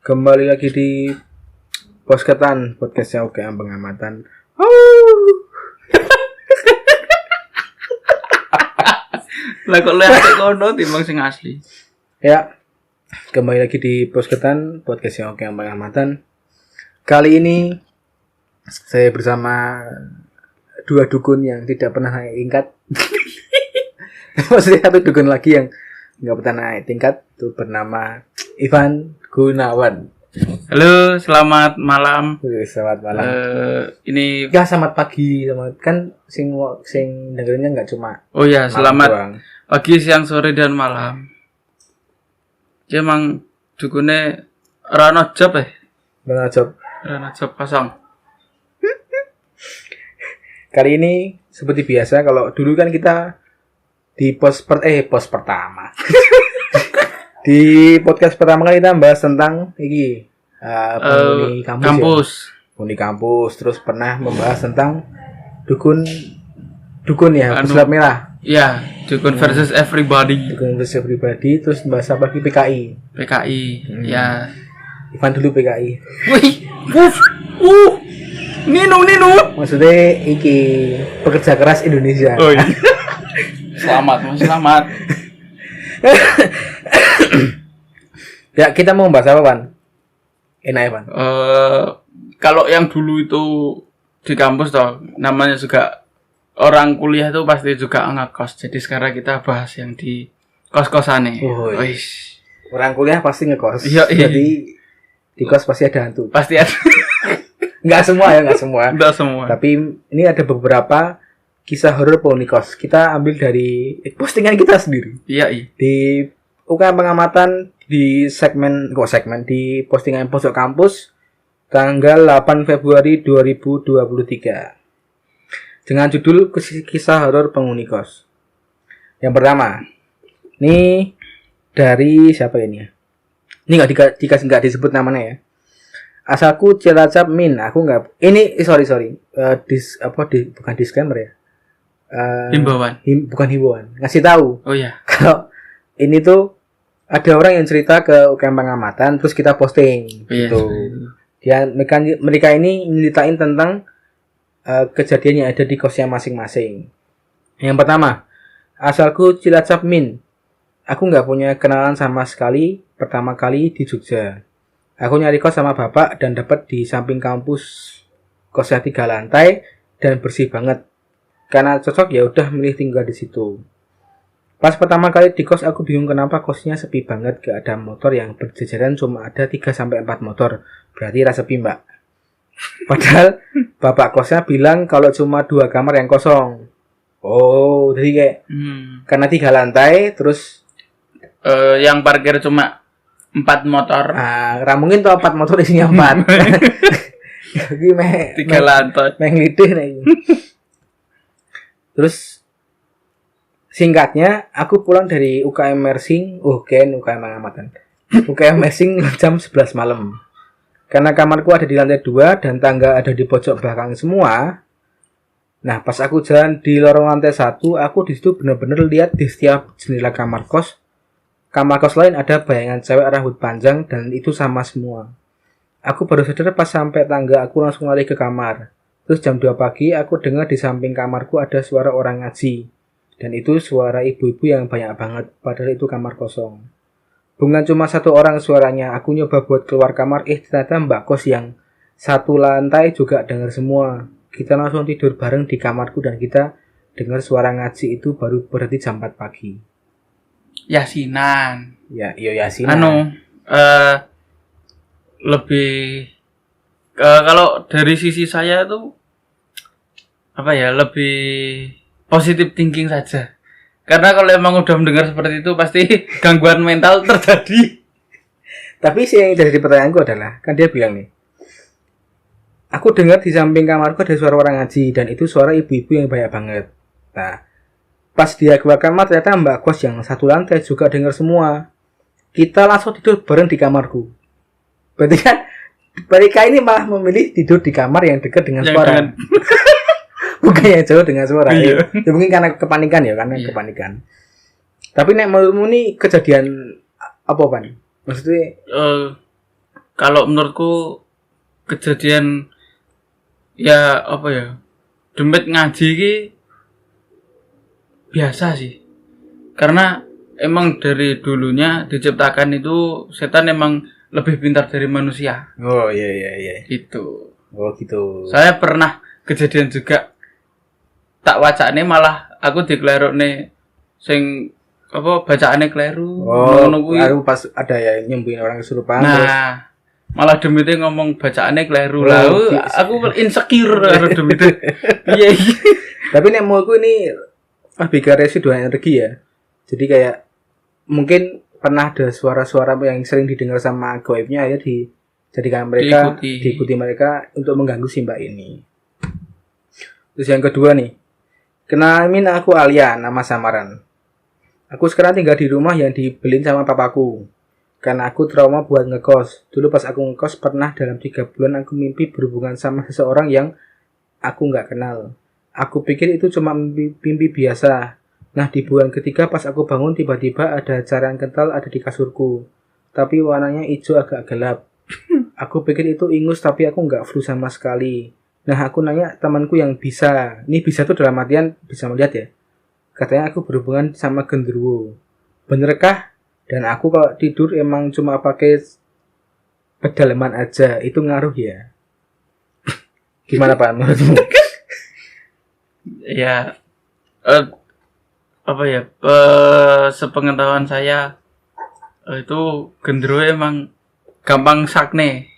Kembali lagi di Posketan, podcastnya Oke Pengamatan. Lah kok lihat kono timbang sing asli. Ya, kembali lagi di Posketan, podcastnya Oke Pengamatan. Kali ini saya bersama dua dukun yang tidak pernah naik tingkat. Maksudnya satu dukun lagi yang nggak pernah naik tingkat, itu bernama Ivan Gunawan. Halo, selamat malam. Selamat malam. Ini Ya, selamat pagi, selamat kan sing dengerinnya nggak cuma. oh ya, selamat doang. pagi, siang, sore dan malam. Dia emang dukunnya Rano Job Benar, Job. Rano Job kosong. Kali ini seperti biasa, kalau dulu kan kita di pos pertama. Di podcast pertama kan kita bahas tentang penghuni kampus. Penghuni kampus, terus pernah membahas tentang dukun ya, pesulap merah. Iya, dukun versus everybody. Dukun versus everybody, terus bahas apa lagi PKI. PKI. Ya. Ivan dulu PKI. Wih, Nino. Maksudnya pekerja keras Indonesia. Oh iya. Selamat. Ya, kita mau bahas apa, Pan? Enak ya, Pan? Kalau yang dulu itu di kampus toh, namanya juga orang kuliah itu pasti juga ngekos. Jadi sekarang kita bahas yang di kos-kosan nih. Oh, iya. Orang kuliah pasti ngekos. Iya. Jadi di kos pasti ada hantu. Pasti ada. Enggak semua. Enggak semua. Tapi ini ada beberapa kisah horor penghuni kos. Kita ambil dari postingan kita sendiri. Iya. Di UKM Pengamatan di segmen di postingan Pojok Kampus tanggal 8 Februari 2023 dengan judul kisah horor penghuni kos. Yang pertama, ini dari siapa ini ya? Ini nggak disebut namanya ya. Asalku Cilacap Min. Aku nggak. Ini sorry. Bukan disclaimer ya. Himbauan. Bukan himbauan. Ngasih tahu. Oh iya. Kalau ini tuh ada orang yang cerita ke UKM Pengamatan, terus kita posting gitu. Dia mereka ini nyeritain tentang kejadian yang ada di kosnya masing-masing. Yang pertama, asalku Cilacap Min. Aku nggak punya kenalan sama sekali. Pertama kali di Jogja. Aku nyari kos sama bapak dan dapat di samping kampus. Kosnya 3 lantai dan bersih banget. Karena cocok ya udah milih tinggal di situ. Pas pertama kali di kos aku bingung kenapa kosnya sepi banget, gak ada motor yang berjejeran, cuma ada 3-4 motor. Berarti rasa sepi, Mbak. Padahal bapak kosnya bilang kalau cuma 2 kamar yang kosong. Oh, jadi kayak karena 3 lantai terus yang parkir cuma 4 motor. Mungkin tuh 4 motor isinya 4. Iki 3 lantai. Lidih nih. Terus singkatnya, aku pulang dari UKM Mersing, UKM Pengamatan. UKM Mersing jam 11 malam. Karena kamarku ada di lantai 2 dan tangga ada di pojok belakang semua. Nah, pas aku jalan di lorong lantai 1, aku di situ benar-benar lihat di setiap jendela kamar kos lain ada bayangan cewek rambut panjang dan itu sama semua. Aku baru sadar pas sampai tangga, aku langsung lari ke kamar. Terus jam 2 pagi aku dengar di samping kamarku ada suara orang ngaji. Dan itu suara ibu-ibu yang banyak banget, padahal itu kamar kosong. Bukan cuma 1 orang suaranya, aku nyoba buat keluar kamar, ternyata mbak kos yang 1 lantai juga dengar semua. Kita langsung tidur bareng di kamarku dan kita dengar suara ngaji itu baru berarti jam 4 pagi. Yasinan. Ya, iya Yasinan. Lebih kalau dari sisi saya tuh lebih positive thinking saja. Karena kalau emang udah mendengar seperti itu pasti gangguan mental terjadi. Tapi sih yang jadi pertanyaanku adalah, kan dia bilang nih, aku dengar di samping kamarku ada suara orang ngaji dan itu suara ibu-ibu yang banyak banget. Nah, pas dia keluar kamar ternyata mbak kos yang 1 lantai juga dengar semua. Kita langsung tidur bareng di kamarku. Berarti kan mereka ini malah memilih tidur di kamar yang dekat dengan suara. Bukan yang jauh dengan suara. Iya. Ya mungkin karena kepanikan ya, kepanikan. Tapi nek menurutmu ini kejadian apa, Pan? Maksudnya kalau menurutku kejadian ya apa ya, demit ngaji ki biasa sih, karena emang dari dulunya diciptakan itu setan emang lebih pintar dari manusia. Oh iya. Itu. Oh gitu. Saya pernah kejadian juga, tak wacane malah aku diklerokne sing apa bacaane kleru. Oh, baru pas ada ya nyembuhin orang kesurupan. Nah, terus malah demite ngomong bacaane kleru. Oh, Lah, yes. aku insecure karo demite. Iya. tapi nek menurutku ini lebih ke residu energi ya. Jadi kayak mungkin pernah ada suara-suara yang sering didengar sama goibnya ya dijadikan mereka diikuti mereka untuk mengganggu si mbak ini. Terus yang kedua nih, kenalin aku Alia, nama samaran. Aku sekarang tinggal di rumah yang dibeliin sama papaku. Karena aku trauma buat ngekos. Dulu pas aku ngekos pernah dalam 3 bulan aku mimpi berhubungan sama seseorang yang aku nggak kenal. Aku pikir itu cuma mimpi biasa. Nah di bulan ketiga pas aku bangun tiba-tiba ada cairan kental ada di kasurku. Tapi warnanya hijau agak gelap. Aku pikir itu ingus tapi aku nggak flu sama sekali. Nah aku nanya temanku yang bisa. Ini bisa tuh dalam artian bisa melihat ya. Katanya aku berhubungan sama genderuwo. Benerkah? Dan aku kalau tidur emang cuma pakai pedalaman aja. Itu ngaruh ya? Gimana Pak menurutmu? Ya apa ya? Sepengetahuan saya itu genderuwo emang gampang sakne.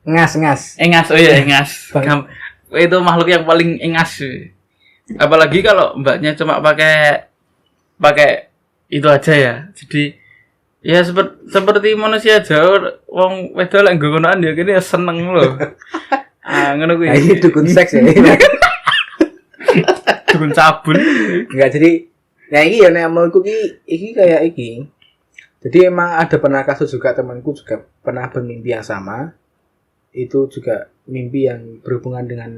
Ngas. Engas, oh iya engas. Itu makhluk yang paling engas. Apalagi kalau mbaknya cuma pakai itu aja ya. Jadi ya seperti manusia jauh wong wedok lek nggonoan ya kene seneng loh. Ah ngono kuwi. Ini dukun seks ya. Dukun cabul. Enggak jadi nah iki ya nek menurutku iki kayak iki. Jadi emang ada pernah kasus juga temanku juga pernah bermimpi yang sama. Itu juga mimpi yang berhubungan dengan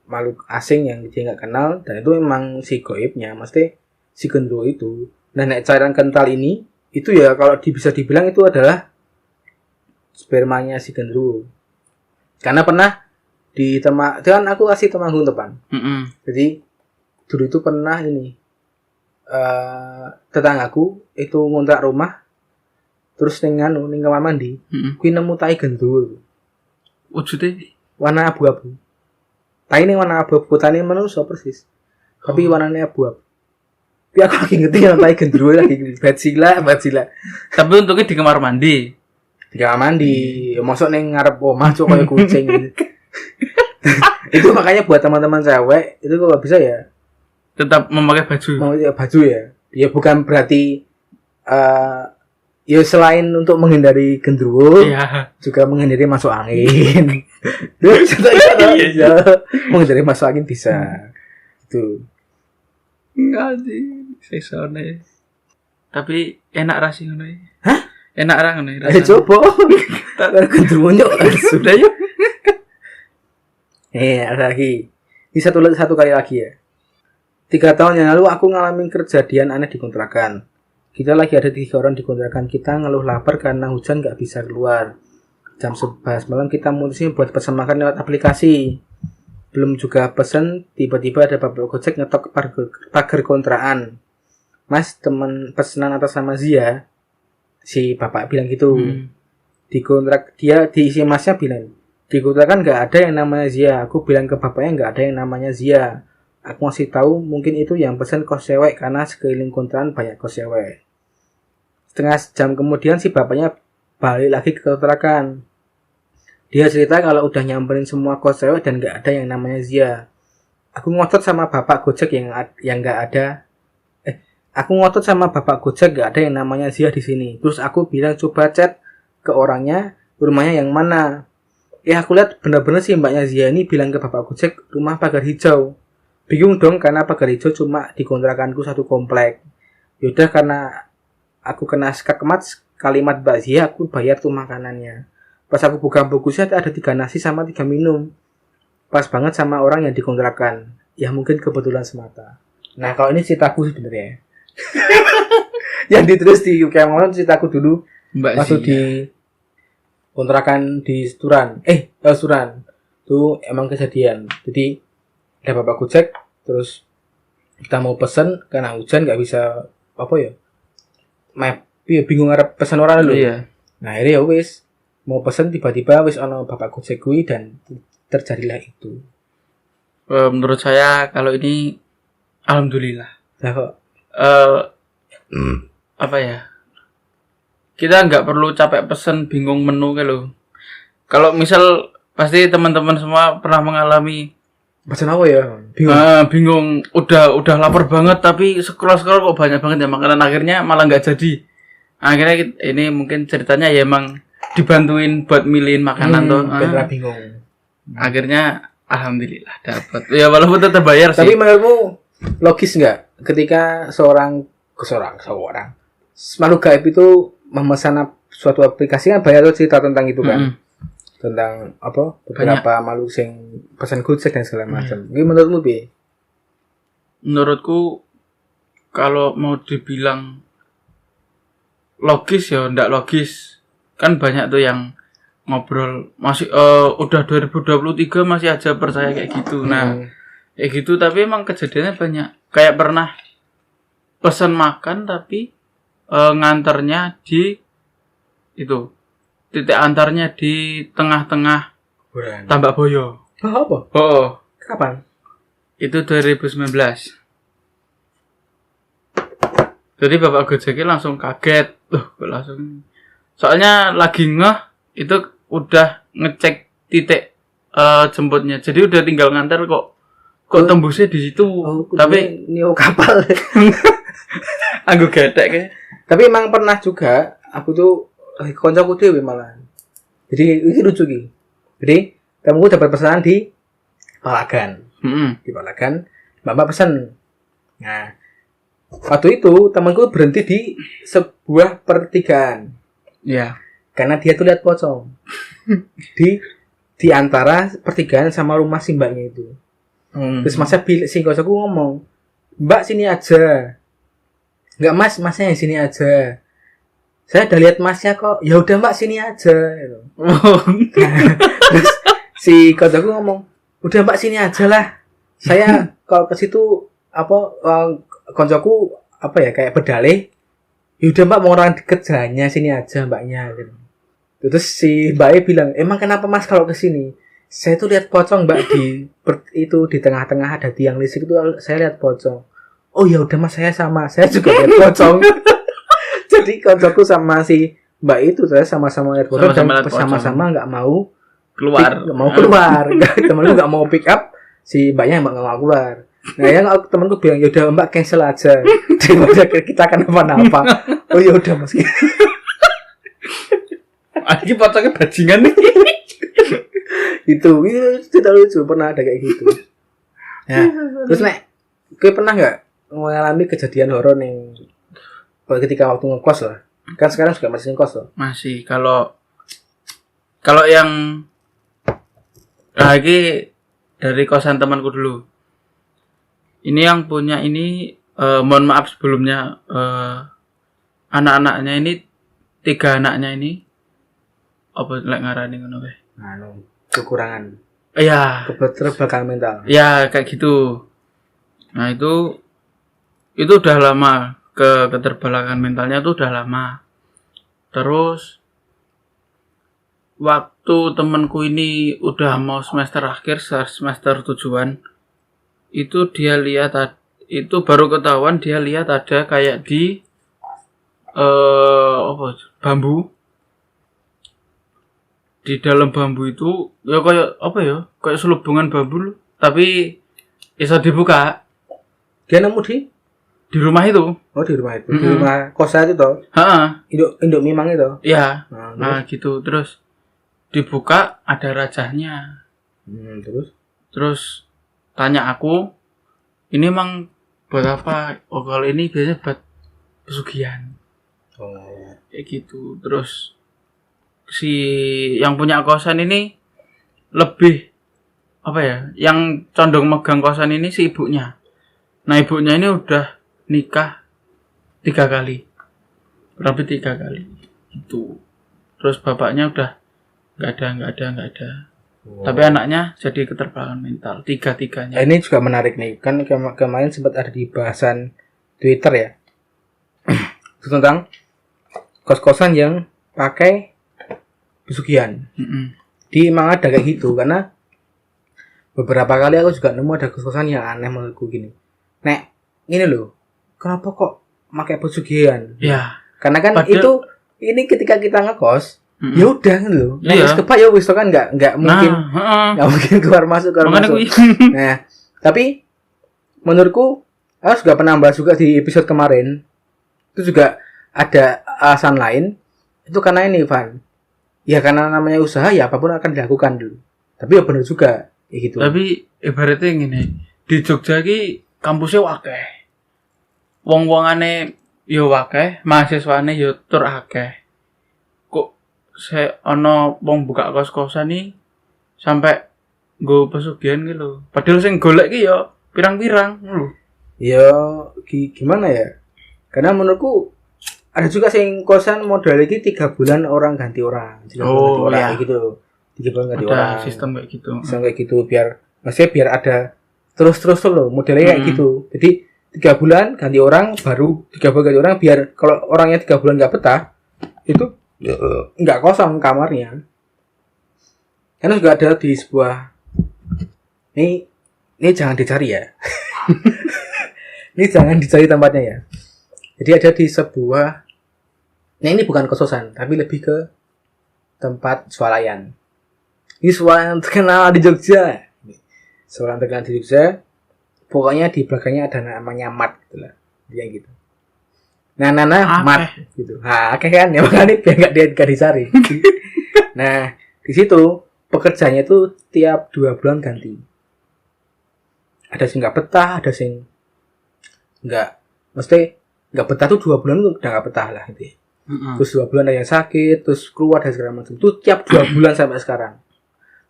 makhluk asing yang dia nggak kenal dan itu memang si goibnya, mesti si genderuwo itu. Nah, nek cairan kental ini itu ya kalau bisa dibilang itu adalah spermanya si genderuwo. Karena pernah di kan aku kasih temanggung depan. Jadi dulu itu pernah ini tetanggaku itu ngontrak rumah terus ning kamar mandi, kuwi nemu tai genderuwo. Wujudnya Warna abu-abu. Tai ini warna abu-abu, tani manusia persis. Tapi warnanya abu-abu. Tapi aku lagi ngerti yang tai genderuwo lagi bajila. tapi untuknya di kamar mandi. Di kamar mandi, mosok ning ngarep omah cok kayak kucing. Itu makanya buat teman-teman cewek itu kalau bisa ya Tetap memakai baju. memakai baju ya. Ya bukan berarti ya selain untuk menghindari genderuwo, Iya. juga menghindari masuk angin. Ya, menghindari masuk angin bisa. Itu. Enggak sih, sesone. Tapi enak rasi ngono iki. Hah? Enak ra ngono iki. Ayo coba. Tak genderuwo nyok. Sudah yuk. Ada lagi. Ini satu kali lagi ya. 3 tahun yang lalu aku ngalamin kejadian aneh di kontrakan. Kita lagi ada 3 orang di kontrakan kita ngeluh lapar karena hujan gak bisa keluar. Jam 11 malam kita mutusin buat pesan makan lewat aplikasi. Belum juga pesen, tiba-tiba ada bapak Gojek ngetok pagar kontrakan. Mas, teman pesanan atas nama Zia. Si bapak bilang gitu. Di kontrak dia diisi masnya bilang, di kontrakan gak ada yang namanya Zia. Aku bilang ke bapaknya gak ada yang namanya Zia. Aku masih tahu mungkin itu yang pesan kos cewek karena sekeliling kontrakan banyak kos cewek. Setengah jam kemudian si bapaknya balik lagi ke kontrakan. Dia cerita kalau udah nyamperin semua kos cewek dan gak ada yang namanya Zia. Aku ngotot sama bapak Gojek yang gak ada. Aku ngotot sama bapak Gojek gak ada yang namanya Zia di sini. Terus aku bilang coba chat ke orangnya, rumahnya yang mana. Aku lihat benar-benar sih mbaknya Zia ini bilang ke bapak Gojek rumah pagar hijau. Bingung dong karena pagar hijau cuma di kontrakanku satu komplek. Yaudah karena aku kena skakmat kalimat Mbak Zia, aku bayar tuh makanannya. Pas aku buka bukusnya ada 3 nasi sama 3 minum. Pas banget sama orang yang dikontrakan. Ya mungkin kebetulan semata. Nah kalau ini ceritaku sebenarnya. Yang ditulis di kayak ceritaku dulu. Mbak Waktu Zia. kontrakan di Suran. Suran. Itu emang kejadian. Jadi ada bapak Gojek, terus kita mau pesen karena hujan nggak bisa apa ya. Map, bingung arep pesen orang dulu. Iya. Nah, akhirnya ya wis mau pesen tiba-tiba wis ono bapak Gojek kuwi dan terjadilah itu. Menurut saya kalau ini alhamdulillah. Lah kok Apa ya? Kita nggak perlu capek pesen bingung menu kalau misal pasti teman-teman semua pernah mengalami pesen apa ya? bingung udah lapar banget tapi scroll kok banyak banget ya makanan akhirnya malah nggak jadi. Akhirnya ini mungkin ceritanya ya emang dibantuin buat milihin makanan tuh. Bener bingung. Akhirnya alhamdulillah dapat. Ya walaupun tetap bayar sih. Tapi menurutmu logis nggak ketika seorang makhluk gaib itu memesan suatu aplikasi kan banyak tuh cerita tentang itu kan. Tentang apa beberapa makhluk sing pesan Gojek dan segala macam. Ini menurutmu bi? Menurutku kalau mau dibilang logis ya ndak logis. Kan banyak tuh yang ngobrol masih udah 2023 masih aja percaya kayak gitu. Nah, kayak gitu tapi emang kejadiannya banyak. Kayak pernah pesan makan tapi nganternya di itu titik antarnya di tengah-tengah Tambak Boyo. Apa? Oh. Kapan? Itu 2019. Jadi Bapak Gojek langsung kaget. Langsung. Soalnya lagi itu udah ngecek titik jemputnya. Jadi udah tinggal nganter kok tembusnya di situ. Tapi neo kapal. Aku gedek ya. Tapi emang pernah juga aku tuh koncoku dhewe malah. Jadi ini lucu iki. Jadi temanku dapat pesanan di Palagan. Di Palagan, Mbak pesan. Nah, waktu itu temanku berhenti di sebuah pertigaan. Iya. Karena dia tuh lihat pocong. di antara pertigaan sama rumah si mbaknya itu. Terus masa si koncoku ngomong, "Mbak sini aja." "Enggak Mas, Masnya yang sini aja." "Saya udah lihat Masnya kok." "Ya udah Mbak sini aja." Terus si koncoku ngomong, "Udah Mbak sini aja lah. Saya kalau ke situ koncoku kayak berdalih. Ya udah Mbak mau orang deket jalannya sini aja Mbaknya." Gitu. Terus si Mbaknya bilang, "Emang kenapa Mas kalau ke sini?" "Saya tuh lihat pocong Mbak di tengah-tengah ada tiang listrik itu saya lihat pocong." "Oh ya udah Mas saya juga lihat pocong." Jadi koncoku sama si Mbak itu saya sama-sama lihat pocong dan sama-sama nggak mau keluar. Temenku nggak mau pick up, si Mbaknya nggak mau keluar. Nah ya temenku bilang, "Ya udah Mbak cancel aja daripada kita kenapa-napa." "Oh ya udah Mas." Ini pocongnya bajingan nih. itu tidak lucu, pernah ada kayak gitu. Nah, terus gue pernah nggak mengalami kejadian horor nih ketika waktu ngekos lah? Kan sekarang juga masih ngekos loh. Masih. Kalau yang lagi dari kosan temanku dulu. Ini yang punya ini mohon maaf sebelumnya anak-anaknya ini 3 anaknya ini apa lek ngarani ngono wae. Kekurangan. Iya. Keterbelakangan mental. Ya kayak gitu. Nah itu udah lama keterbelakangan mentalnya tuh udah lama. Terus waktu temanku ini udah mau semester akhir, semester 7-an, itu dia lihat itu baru ketahuan dia lihat ada kayak di bambu. Di dalam bambu itu ya kayak selubungan bambu loh. Tapi bisa dibuka. Dia nemu di rumah itu. Oh di rumah itu. Di rumah kosan itu toh. Induk Mimang itu. Iya. Nah gitu. Terus dibuka ada rajahnya. Terus tanya aku, "Ini emang buat apa?" "Oh kalau ini biasanya buat pesugihan." Kayak gitu. Terus si yang punya kosan ini lebih yang condong megang kosan ini si ibunya. Nah ibunya ini udah nikah 3 kali, berarti 3 kali gitu. Terus bapaknya udah Nggak ada. Oh. Tapi anaknya jadi keterbelakangan mental, tiga-tiganya. Ini juga menarik nih, kan kemarin sempat ada di bahasan Twitter ya, tentang kos-kosan yang pakai pesugihan. Di emang ada kayak gitu, karena beberapa kali aku juga nemu ada kos-kosan yang aneh menurutku gini. Nek, ini loh, kenapa kok pakai pesugihan? Ya. Karena kan Padahal, ini ketika kita ngekos, ya udah gitu loh. Nah, Iya. kepak ya wis kan nggak mungkin nggak mungkin keluar masuk. Nah, tapi menurutku aku juga pernah bahas juga di episode kemarin. Itu juga ada alasan lain. Itu karena ini, Van. Ya karena namanya usaha ya apapun akan dilakukan dulu. Tapi ya benar juga kayak gitu. Tapi ibaratnya gini, di Jogja ki kampusnya wakeh. Wong-wongane yo wakeh, mahasiswane yo tur akeh. Ono wong buka kos-kosan nih sampai nggo pesugihan gitu lho. Padahal sing golek ki yo pirang-pirang lho. Ya gimana ya? Karena menurutku ada juga sing kosan modal iki 3 bulan orang ganti orang. 3 bulan ganti orang iya. kayak gitu. 3 bulan ganti Ada orang. sistem kayak gitu. Sistem kayak gitu biar ada terus loh modelnya kayak gitu. Jadi 3 bulan ganti orang, baru 3 bulan ganti orang, biar kalau orangnya 3 bulan nggak betah itu nggak kosong kamarnya. Karena juga ada di sebuah ini jangan dicari ya. Ini jangan dicari tempatnya ya. Jadi ada di sebuah, nah ini bukan kosan tapi lebih ke tempat swalayan. Ini swalayan terkenal di Jogja. Swalayan terkenal di Jogja. Pokoknya di belakangnya ada namanya mat gitu lah. Dia gitu. Nah, mat gitu. Nah, kan ya makanya biar nggak dicari. Nah, di situ pekerjaannya itu tiap 2 bulan ganti. Ada sing nggak betah, ada sing nggak, mesti nggak betah tuh 2 bulan tuh udah nggak betah lah gitu. Terus 2 bulan ada yang sakit, terus keluar dan segala macam. Itu tiap 2 bulan sampai sekarang.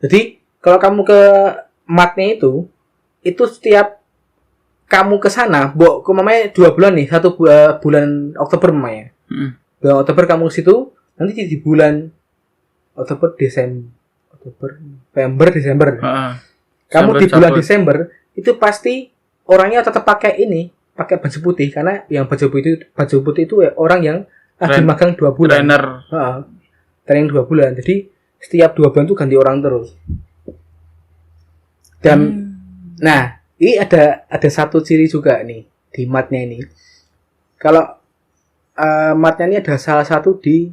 Jadi kalau kamu ke matnya itu setiap kamu ke sana, mamanya 2 bulan nih, 1 bulan Oktober mamanya. Bulan Oktober kamu ke situ, nanti di bulan Oktober, November, Desember. Kamu di bulan Desember itu pasti orangnya tetap pakai baju putih, karena yang baju putih itu ya, orang yang lagi magang 2 bulan. Trainer. Training 2 bulan. Jadi setiap 2 bulan tuh ganti orang terus. Dan nah, ini ada satu ciri juga nih di matnya ini. Kalau matnya ini ada salah satu di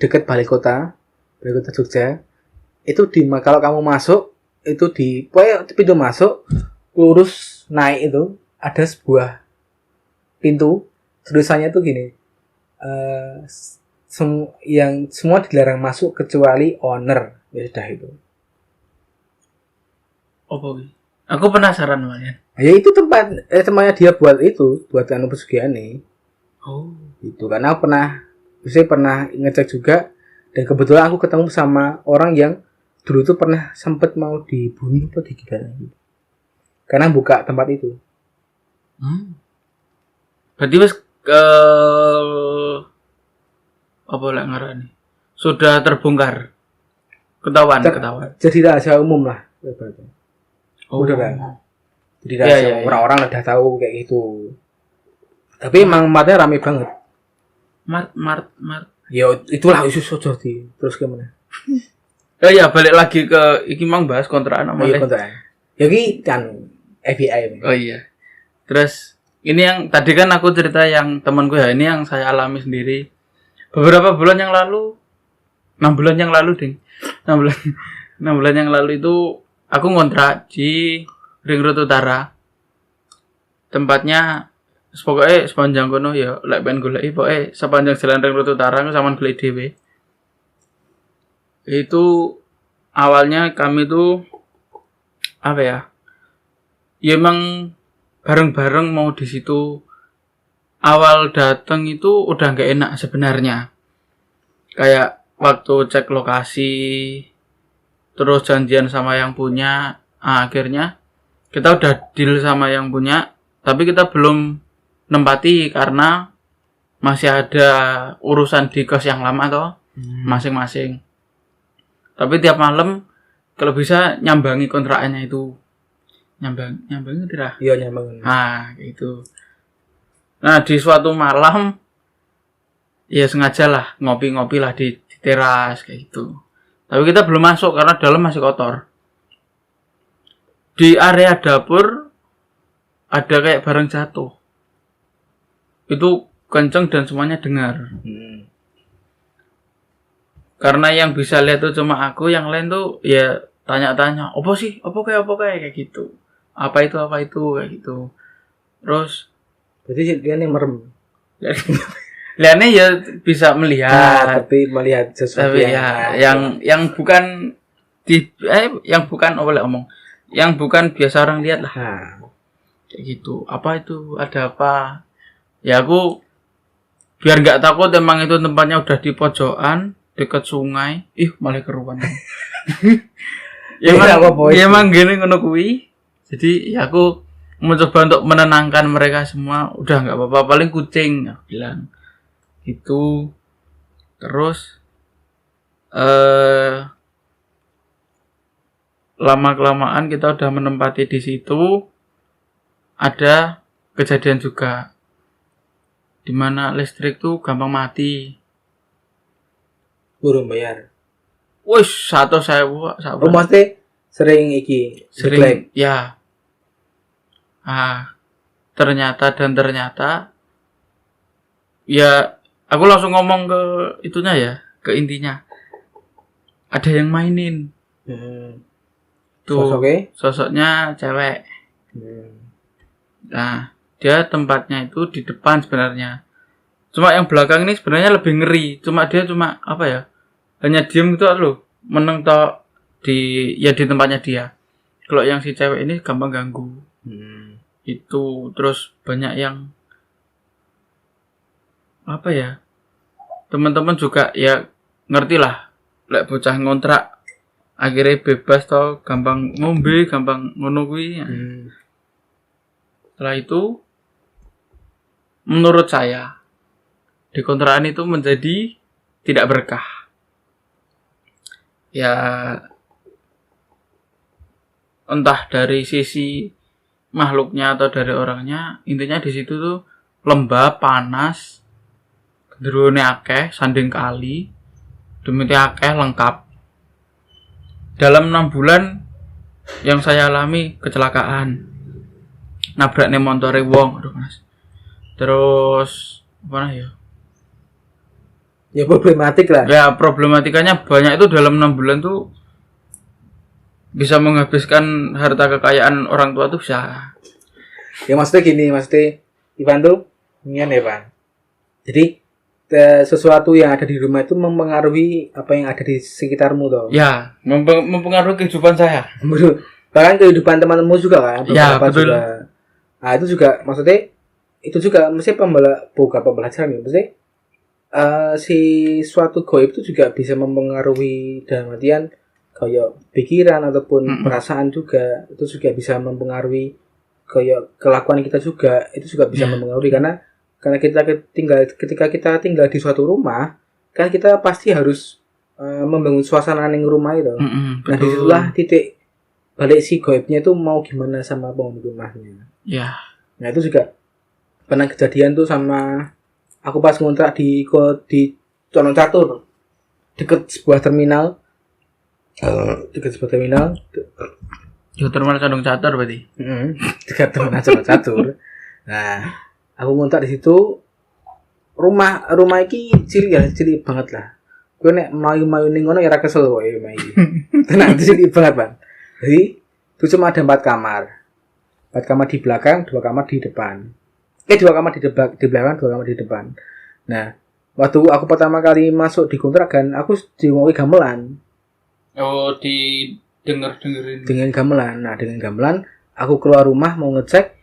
dekat balai kota Jogja. Itu kalau kamu masuk itu di pokoknya pintu masuk lurus naik itu ada sebuah pintu, tulisannya tuh gini. Yang semua dilarang masuk kecuali owner. Ya sudah itu. Oh, aku penasaran namanya. Ya itu tempatnya dia buat pesugihan nih. Oh, Itu karena saya pernah ngecek juga, dan kebetulan aku ketemu sama orang yang dulu tuh pernah sempet mau dibunuh atau digigit karena buka tempat itu. Berarti wis apa lek ngarani? Sudah terbongkar. Ketahuan. Jadi rahasia umum lah. Udah kan. Jadi rahasia orang-orang udah tahu kayak gitu. Tapi emang matnya rame banget. Mart. Ya itulah isu sojoti. Terus gimana? Oh ya, balik lagi ke iki mang bahas kontrakan sama kontrakan. Ya ki kan FBI. Oh iya. Terus ini yang tadi kan aku cerita yang temanku ya, ini yang saya alami sendiri. Beberapa bulan yang lalu, 6 bulan yang lalu, Ding. 6 bulan yang lalu itu aku ngontrak di Ring Road Utara. Tempatnya pokoknya sepanjang kono ya lek ben goleki pokoke sepanjang jalan Ring Road Utara aku sampean golek dhewe. Itu awalnya kami tuh apa ya? Ya emang bareng-bareng mau di situ. Awal datang itu udah nggak enak sebenarnya. Kayak waktu cek lokasi, terus janjian sama yang punya, akhirnya kita udah deal sama yang punya, tapi kita belum nempati karena masih ada urusan di kos yang lama toh, masing-masing. Tapi tiap malam kalau bisa nyambangi kontrakannya itu. Nyambangi tidak? Iya nyambung. Nah, gitu. Nah, di suatu malam ya sengaja lah ngopi-ngopi lah di teras kayak gitu. Tapi kita belum masuk karena dalam masih kotor. Di area dapur ada kayak barang jatuh. Itu kenceng dan semuanya dengar. Karena yang bisa lihat tuh cuma aku, yang lain tuh ya tanya-tanya, apa sih? Apa kayak gitu. Apa itu kayak gitu. Terus Berarti dia nih merem. lihatnya ya bisa melihat. Tapi melihat sesuatu Tapi yang bukan yang bukan yang bukan biasa orang lihat lah. Kayak gitu. Apa itu? Ada apa? Ya aku biar nggak takut, emang itu tempatnya udah di pojokan dekat sungai. Malah keruan. emang gini ngono kuwi. Jadi ya aku mencoba untuk menenangkan mereka semua. Udah nggak apa-apa, paling kucing, aku bilang. Itu terus lama-kelamaan kita udah menempati di situ, ada kejadian juga dimana listrik tuh gampang mati. Burung bayar. Wih, 1.000. Rumah teh sering sering ya. Ternyata ya aku langsung ngomong ke itunya ya, ke intinya. Ada yang mainin. Tuh, sosoknya cewek. Nah, dia tempatnya itu di depan sebenarnya. Cuma yang belakang ini sebenarnya lebih ngeri. Cuma dia apa ya? Hanya diem gitu loh. Meneng tok di tempatnya dia. Kalau yang si cewek ini gampang ganggu. Itu terus banyak yang apa ya? Teman-teman juga ya ngerti lah. Lek bocah ngontrak akhirnya bebas toh, gampang ngombe, gampang ngono kuwi. Setelah itu menurut saya di kontrakan itu menjadi tidak berkah. Ya entah dari sisi makhluknya atau dari orangnya, intinya di situ tuh lembab, panas, gendrone akeh, sanding kali, demite akeh, lengkap. Dalam 6 bulan yang saya alami kecelakaan, nabrak nih montore wong, aduh Mas. Terus apa ya? Ya problematik lah. Ya problematikanya banyak, itu dalam 6 bulan tuh bisa menghabiskan harta kekayaan orang tua tuh bisa. Ya maksudnya gini, Ivan tuh ingin ya Pak. Jadi sesuatu yang ada di rumah itu mempengaruhi apa yang ada di sekitarmu toh. Ya, mempengaruhi kehidupan saya. Bahkan kehidupan teman-temanmu juga kan. Ya, betul. Juga. Nah, itu juga maksudnya itu juga mesti bukan pembelajaran ya. Maksudnya si suatu goib itu juga bisa mempengaruhi dalam artian kayak pikiran ataupun perasaan juga. Itu juga bisa mempengaruhi kayak kelakuan kita juga. Itu juga bisa mempengaruhi karena ketika kita tinggal di suatu rumah, kan kita pasti harus membangun suasana ning rumah itu. Nah, disitulah titik balik si goibnya itu mau gimana sama penghuni rumahnya. Ya. Nah, itu juga pernah kejadian tuh sama aku pas ngontrak di Condong Catur, deket sebuah terminal. Yo terminal Condong Catur berarti. Dekat terminal Condong Catur. Nah, aku ngontrak di situ. Rumah iki cilik banget lah. Kowe nek mlayu-mlayu ning ngono ya ora kesel kok rumah iki. Tenan cilik banget, Bang. Jadi itu cuma ada 4 kamar. 4 kamar di belakang, 2 kamar di depan. 2 kamar di belakang, 2 kamar di depan. Nah, waktu aku pertama kali masuk di kontrakan, aku diomongin gamelan. Oh, dengerin. Dengan gamelan. Nah, dengan gamelan aku keluar rumah mau ngecek,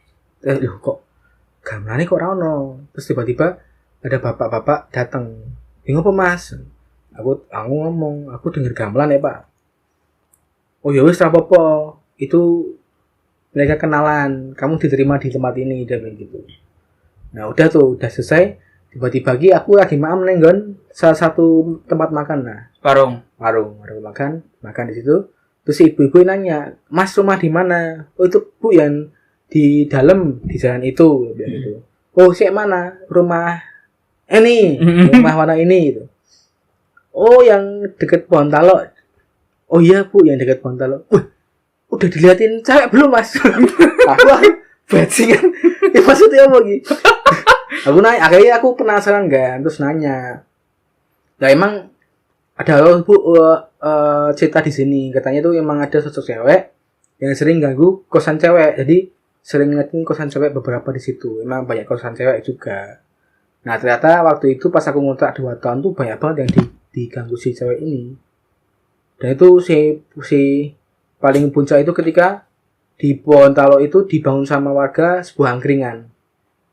kok gamelannya kok ora ono. Terus tiba-tiba ada bapak-bapak datang. Ngopo Mas? Aku ngomong, aku denger gamelan ya Pak. Oh ya wis apa-apa. Itu mereka kenalan, kamu diterima di tempat ini, dia bilang gitu. Nah udah selesai. Tiba-tiba aku lagi maam nenggon salah satu tempat makan. Nah Warung. warung makan di situ. Terus si ibu-ibu nanya, Mas rumah di mana? Oh itu Bu yang di dalam di jalan itu, bilang gitu. Oh sih mana? Rumah ini, rumah warna ini gitu. Oh yang deket pohon talok. Oh iya Bu yang deket pohon talok. Wih, udah diliatin cewek belum Mas? Aku bajingan. Ya maksudnya apa gitu? Aku nanya, akhirnya aku penasaran kan, terus nanya. Nah emang ada Bu cerita di sini, katanya tuh emang ada sosok cewek yang sering ganggu kosan cewek, jadi sering ngeliatin kosan cewek beberapa di situ. Emang banyak kosan cewek juga. Nah ternyata waktu itu pas aku ngontrak 2 tahun tuh banyak banget yang diganggu si cewek ini. Dan itu si paling puncak itu ketika di Pohon Talok itu dibangun sama warga sebuah angkringan.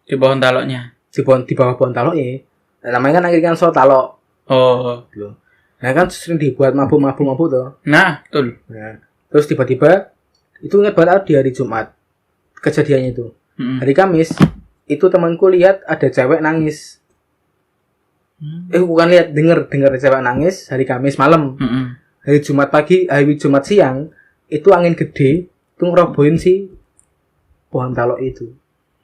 Di Pohon Taloknya. Di bawah Pohon Talok ya. Nah, namanya kan angkringan So Talok. Oh. Gitu. Nah kan sering dibuat mabuk tuh. Nah, betul. Nah, terus tiba-tiba itu ingat banget di hari Jumat kejadiannya itu. Hari Kamis itu temanku lihat ada cewek nangis. Bukan lihat, dengar cewek nangis hari Kamis malam. Hari Jumat pagi, hari Jumat siang itu angin gede itu ngerobohin si Pohon Talok itu.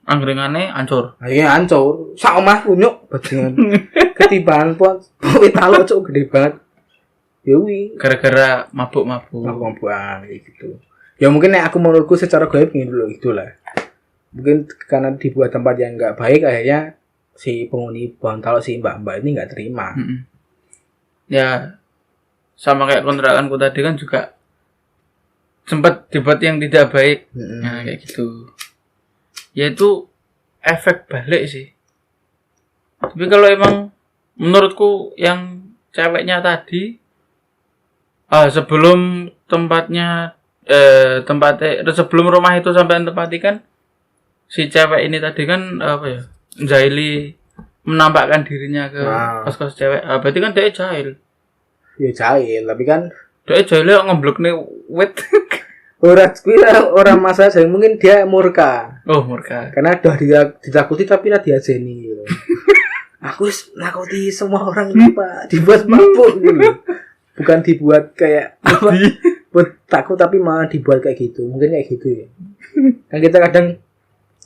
Angkringannya hancur. Akhirnya hancur. Sak omah kunyuk bajingan. Ketibaan pohon talok cuk gede banget. Yoi. Gara-gara mabuk-mabuk. Mabuk-mabukan gitu. Ya mungkin aku menurutku secara gaib dulu itulah. Mungkin karena dibuat tempat yang enggak baik akhirnya si penghuni Pohon Talok si mbak-mbak ini enggak terima. Ya sama kayak kontrakanku tadi kan juga sempat dibuat yang tidak baik. Nah kayak gitu. Ya itu efek balik sih. Tapi kalau emang menurutku yang ceweknya tadi sebelum sebelum rumah itu sampai tempati kan si cewek ini tadi kan jahili menampakkan dirinya ke kos-kos cewek. Berarti kan dia jahil. Ya jahil, tapi kan dia jahilnya ngeblok nih wet. Orang masa saya mungkin dia murka. Oh murka. Karena udah ditakuti tapi lah dia jeni gitu. Aku nakuti semua orang lupa dibuat mabuk gitu. Bukan dibuat kayak apa? Buat takut tapi malah dibuat kayak gitu. Mungkin kayak gitu ya. Kan kita kadang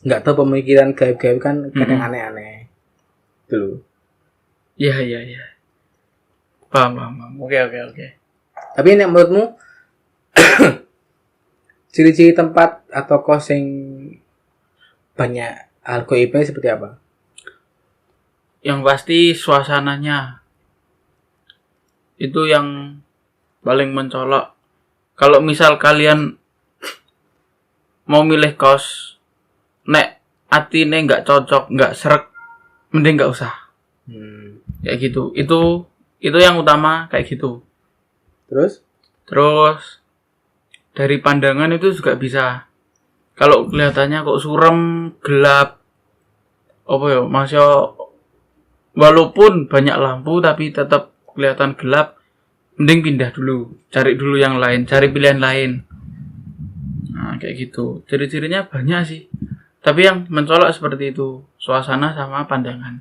nggak tahu pemikiran gaib-gaib kan kadang aneh-aneh. Tuh. Iya. Paham. Oke. Tapi ini menurutmu ciri-ciri tempat atau kos yang banyak hal gaibnya seperti apa? Yang pasti suasananya itu yang paling mencolok. Kalau misal kalian mau milih kos, nek atine nggak cocok, nggak srek, mending nggak usah. Kayak gitu. Itu yang utama kayak gitu. Terus dari pandangan itu juga bisa. Kalau kelihatannya kok suram, gelap, walaupun banyak lampu tapi tetap kelihatan gelap, mending pindah dulu, cari dulu yang lain, cari pilihan lain. Nah, kayak gitu. Ciri-cirinya banyak sih. Tapi yang mencolok seperti itu, suasana sama pandangan.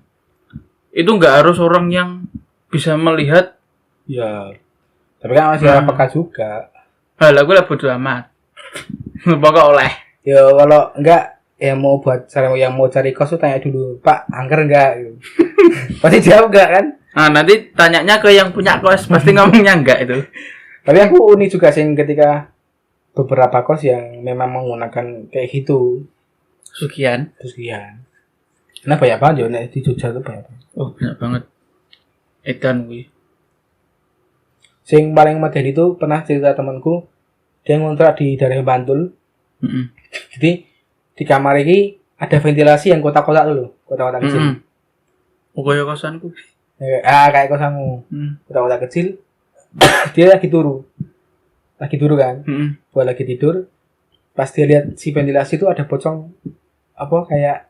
Itu nggak harus orang yang bisa melihat. Ya. Tapi kan masih apakah juga. Lagu lah bodo amat. Pokok oleh. Ya kalau enggak yang mau cari kos tuh tanya dulu, Pak, angker enggak? Pasti jawab enggak kan? Nah, nanti tanyanya ke yang punya kos, pasti ngomongnya enggak itu. Tapi aku unik juga sih ketika beberapa kos yang memang menggunakan kayak gitu. Sugihan. Nah banyak banget ya di Jogja tuh banyak. Oh, banyak banget. Edan kuwi. Sing paling medeni itu pernah cerita temanku, dia ngontrak di daerah Bantul. Jadi di kamar ini ada ventilasi yang kotak-kotak dulu, kotak-kotak kecil. Kayak kosanku. Kayak kosanmu. Kotak-kotak kecil. Dia lagi turu kan. Buat lagi tidur. Pas dia lihat si ventilasi itu ada pocong kayak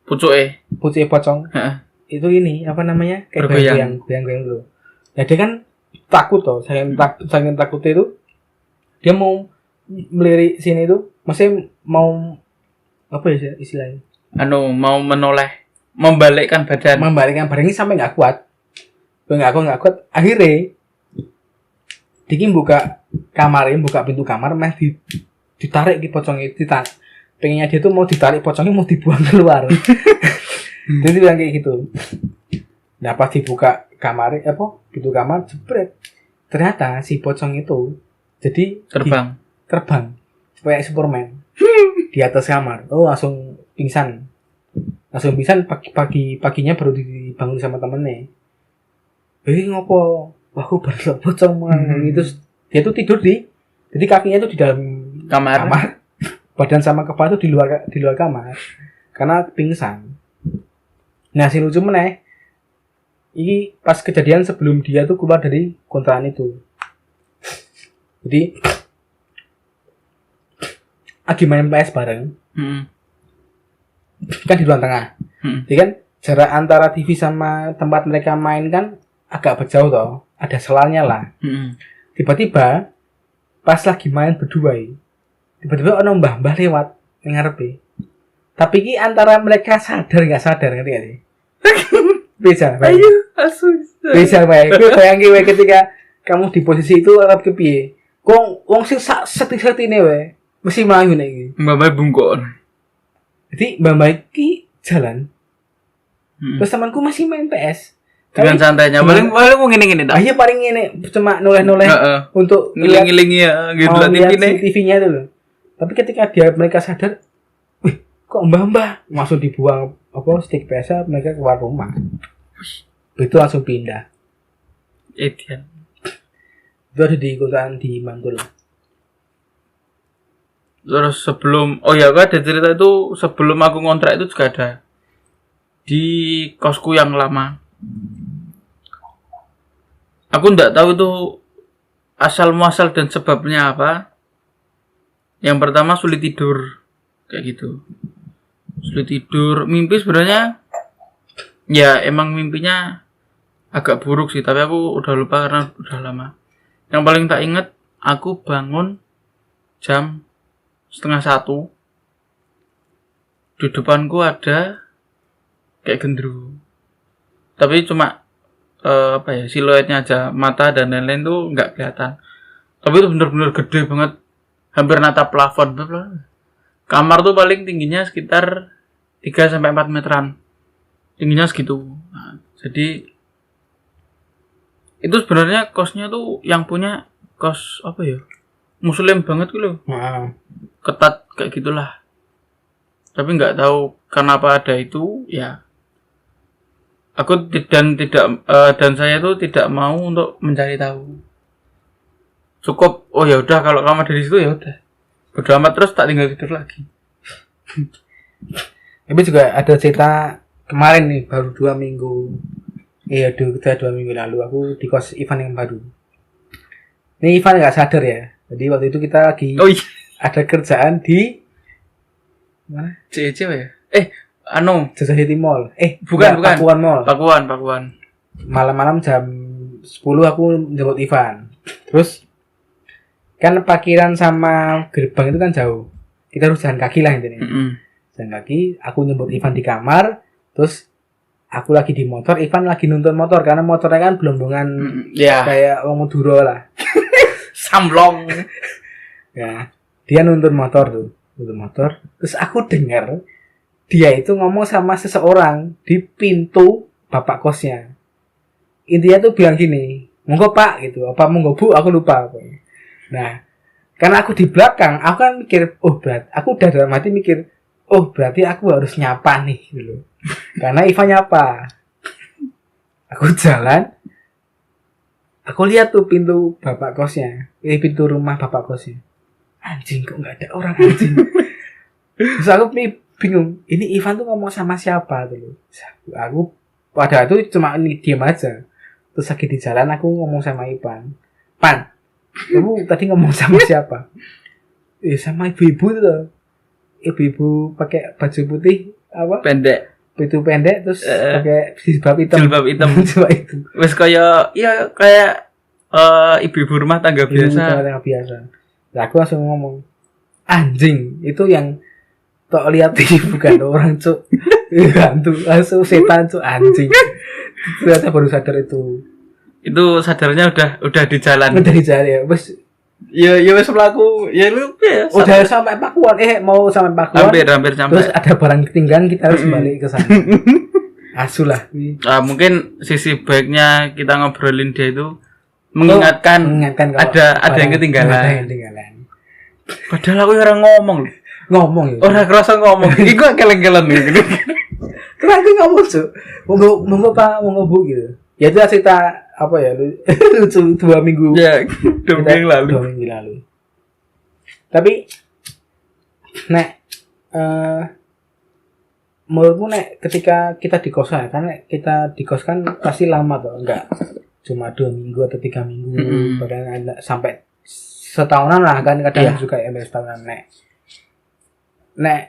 pucuke pocong. Itu ini apa namanya? Kayak goyang-goyang dulu. Ya dia kan takut toh, saking takutnya itu dia mau melirik sini itu, maksudnya mau apa ya istilahnya? Mau membalikkan badan ini sampai nggak kuat. Akhirnya Diki buka pintu kamar meh ditarik di pocongnya pengennya dia tuh mau ditarik pocongnya mau dibuang keluar. Jadi bilang kayak gitu. Nah pas dibuka kamar pintu kamar jebret. Ternyata si pocong itu jadi terbang kayak Superman di atas kamar. Oh langsung pingsan paginya baru dibangun sama temennya. Ngopo? Aku baru pocong itu dia tuh tidur jadi kakinya tuh di dalam kamar. Badan sama kepala tuh di luar kamar karena pingsan. Nah si lucu meneh ini pas kejadian sebelum dia tuh keluar dari kontrakan itu. Jadi lagi main PS bareng. Kan di ruang tengah. Jadi kan jarak antara TV sama tempat mereka main kan agak berjauh toh. Ada selarnya lah. Tiba-tiba pas lagi main berdua tiba-tiba ono mbah-mbah lewat ning ngarepe. Tapi ki antara mereka sadar enggak sadar ngerti gak sih? Bisa. Ayo, asu. Bisa bae. Kowe bayangke wae ketika kamu di posisi itu arep kepiye? Wong sing setik-setine wae mesti mlayu nek iki. Mbah-mbah bungkuk. Jadi mbah-mbah iki jalan. Terus temanku masih main PS. Dengan santainya paling mau ngene-ngene dah. Iya paling ngene cuma noleh-noleh untuk ngiling-ngiling ya gitu lah TV-nya itu loh. Tapi ketika mereka sadar, wih, kok mbah-mbah langsung dibuang stick PS mereka keluar rumah. Itu langsung pindah. Edian. Itu ada di kotaan di Mantul. Terus sebelum ada cerita itu sebelum aku ngontrak itu juga ada di kosku yang lama. Aku nggak tahu itu asal muasal dan sebabnya apa. Yang pertama sulit tidur kayak gitu. Sulit tidur, mimpi sebenarnya ya emang mimpinya agak buruk sih, tapi aku udah lupa karena udah lama. Yang paling tak ingat aku bangun jam 12:30. Di depanku ada kayak gendruwo. Tapi cuma siluetnya aja, mata dan lain-lain tuh nggak kelihatan. Tapi itu bener-bener gede banget, hampir natap plafon. Kamar tuh paling tingginya sekitar 3-4 meteran, tingginya segitu. Nah, jadi itu sebenarnya kosnya tuh yang punya kos Muslim banget gitu loh. Ketat kayak gitulah. Tapi nggak tahu kenapa ada itu ya. Aku dan saya tuh tidak mau untuk mencari tahu. Cukup ya udah kalau kamu dari situ ya udah. Bodo amat terus tak tinggal tidur lagi. Tapi juga ada cerita kemarin nih baru 2 minggu. Iya, 2 minggu lalu aku di kos Ivan yang baru. Ini Ivan nggak sadar ya. Jadi waktu itu kita lagi ada kerjaan di mana? CEC ya? Society Mall. Bukan. Pakuan Mall. Pakuan. Malam-malam jam 10 aku jemput Ivan. Terus kan parkiran sama gerbang itu kan jauh. Kita harus jalan kaki lah intinya. Jalan kaki, aku jemput Ivan di kamar, terus aku lagi di motor, Ivan lagi nuntun motor karena motornya kan belombongan kayak wong Madura lah. Samblong. Ya, dia nuntun motor. Terus aku dengar dia itu ngomong sama seseorang di pintu bapak kosnya. Intinya tuh bilang gini, monggo pak gitu, apa monggo bu, aku lupa. Nah, karena aku di belakang, aku kan mikir, aku udah dalam hati mikir, berarti aku harus nyapa nih gitu. Karena Ivan nyapa. Aku jalan, aku lihat tuh pintu bapak kosnya, pintu rumah bapak kosnya. Anjing, kok nggak ada orang anjing. Terus aku bingung, ini Ivan tuh ngomong sama siapa tuh? Aku pada itu cuma diam aja. Terus lagi di jalan aku ngomong sama Ivan, Pan, kamu tadi ngomong sama siapa? Sama ibu-ibu tuh. Ibu-ibu pakai baju putih pendek. Itu pendek terus pakai jilbab hitam. Wes kayak ibu-ibu rumah tangga biasa. Nah, aku langsung ngomong, anjing, itu yang tok lihat bukan orang cuk. Hantu, langsung setan cuk, anjing. Ternyata baru sadar itu. itu sadarnya udah di jalan. Udah dicari ya. Wes Ya wes mlaku. Ya lu ya. udah sampai Pakuan, mau sampai Pakuan. Hampir sampai. Terus ada barang ketinggalan, kita harus balik ke sana. Asu lah. Mungkin sisi baiknya kita ngobrolin dia itu mengingatkan kalau ada yang ketinggalan. Ada yang ketinggalan. Padahal aku orang ngomong loh. Ngomong ya. Orang kerasa ngomong. Iki gua keleng-keleng gitu. Terus aku ngomong tuh. Monggo Pak, monggo Bu gitu. Ya itu cerita apa ya lucu 2 minggu. Ya, 2 minggu lalu. 2 minggu lalu. Tapi nek menurutmu nek ketika kita di kosan, kan nek kita di kos kan pasti lama tuh, enggak cuma 2 minggu atau 3 minggu, bahkan sampai setahunan lah kan kadang juga setahunan. Nek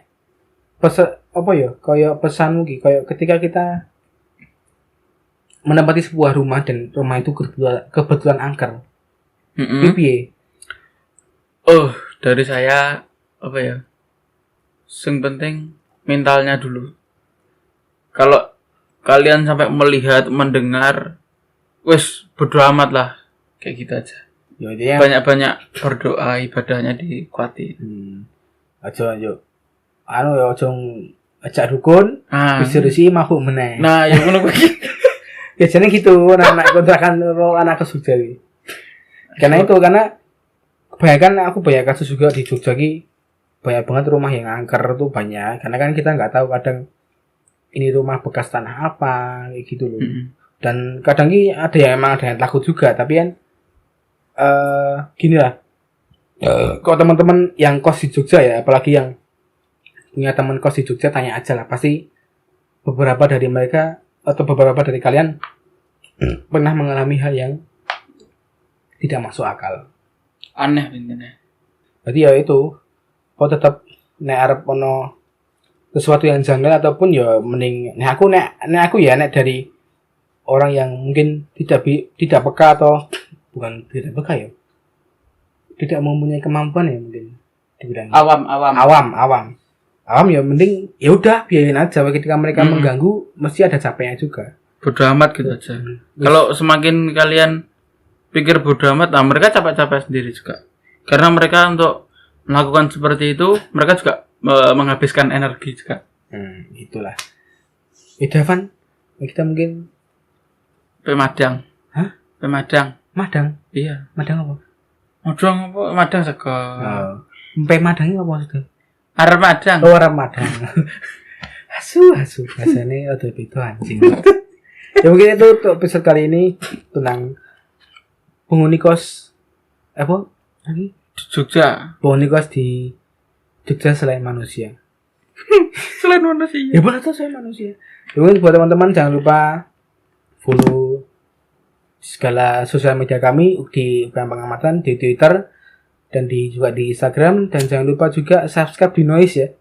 apa ya kayak pesanmu ki kayak ketika kita menempati sebuah rumah dan rumah itu kebetulan angker. Piye? Dari saya apa ya? Yang penting mentalnya dulu. Kalau kalian sampai melihat, mendengar, wes bodo amat lah. Kayak gitu aja. Ya, banyak-banyak berdoa, ibadahnya dikuatin. Aja ajak dukun, diserisi mabuk meneh. Nah, yang ngono kuwi. Biasanya gitu, anak kontrakan anak ke Jogja iki. Karena kebanyakan aku banyak kasus juga di Jogja iki, banyak banget rumah yang angker tuh banyak. Karena kan kita nggak tahu kadang ini rumah bekas tanah apa kayak gitu loh. Dan kadang ini ada yang takut juga, tapi kan gini lah. Kalau teman-teman yang kos di Jogja ya, apalagi yang punya teman kos di Jogja, tanya aja lah, pasti beberapa dari mereka atau beberapa dari kalian pernah mengalami hal yang tidak masuk akal. Aneh intinya. Berarti ya itu, kau tetap nek arep ono sesuatu yang janggal ataupun ya mending nek aku dari orang yang mungkin tidak peka atau bukan tidak peka ya. Tidak mempunyai kemampuan ya mungkin dibilang. Awam ya mending ya udah biarin aja, ketika mereka mengganggu mesti ada capeknya juga. Bodo amat gitu aja. Kalau semakin kalian pikir bodo amat, mereka capek-capek sendiri juga. Karena mereka untuk melakukan seperti itu, mereka juga menghabiskan energi juga. Itulah. Devan, kita mungkin Pemadang. Hah? Pemadang. Madang? Iya. Madang apa? Madang sego. Pemadangnya apa maksudnya? Arep madang. Arep madang. Asu rasanya ada itu anjing. Ya mungkin itu untuk episode kali ini tentang penghuni kos apa lagi? Jogja. Penghuni kos di Jogja selain manusia. Selain manusia. Ya boleh tuh selain manusia. Mungkin buat teman-teman jangan lupa follow segala sosial media kami di UKM Pengamatan, di Twitter dan juga di Instagram, dan jangan lupa juga subscribe di Noise ya,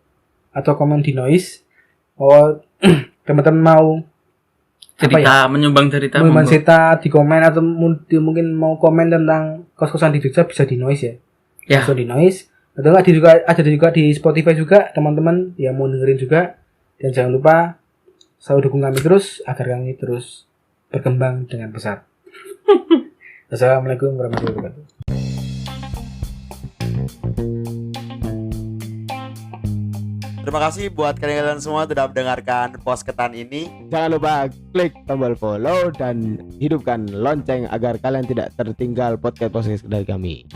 atau komen di Noise. Teman-teman mau cerita, menyumbang cerita di komen, atau mungkin mau komen tentang kos-kosan di Jogja, bisa di Noise ya. Bisa di Noise, atau ada juga di Spotify juga, teman-teman yang mau dengerin juga. Dan jangan lupa selalu dukung kami terus agar kami terus berkembang dengan pesat. Assalamualaikum warahmatullahi wabarakatuh. Terima kasih buat kalian semua sudah mendengarkan Posketan ini. Jangan lupa klik tombol follow dan hidupkan lonceng agar kalian tidak tertinggal podcast dari kami.